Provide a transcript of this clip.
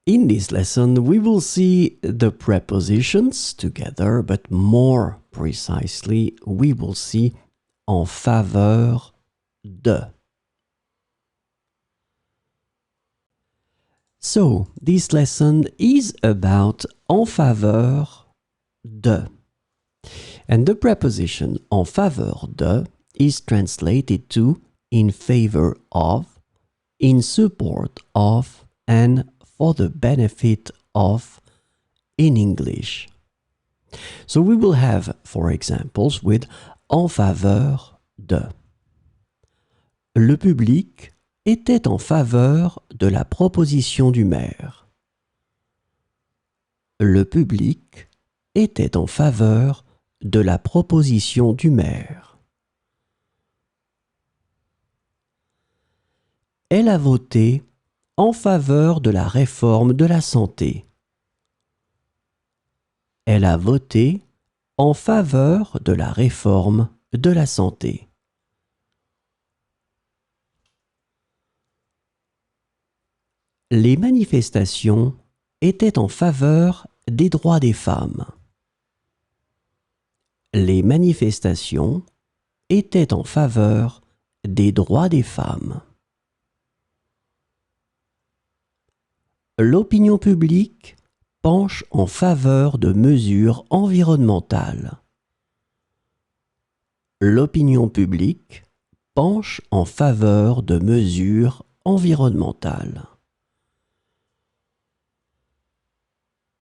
In this lesson, we will see the prepositions together, but more precisely, we will see en faveur de. So, this lesson is about en faveur de. And the preposition en faveur de is translated to in favor of, in support of, and for the benefit of in English. So we will have, for examples, with en faveur de. Le public était en faveur de la proposition du maire. Le public était en faveur de la proposition du maire. Elle a voté en faveur de la réforme de la santé. Elle a voté en faveur de la réforme de la santé. Les manifestations étaient en faveur des droits des femmes. Les manifestations étaient en faveur des droits des femmes. L'opinion publique penche en faveur de mesures environnementales. L'opinion publique penche en faveur de mesures environnementales.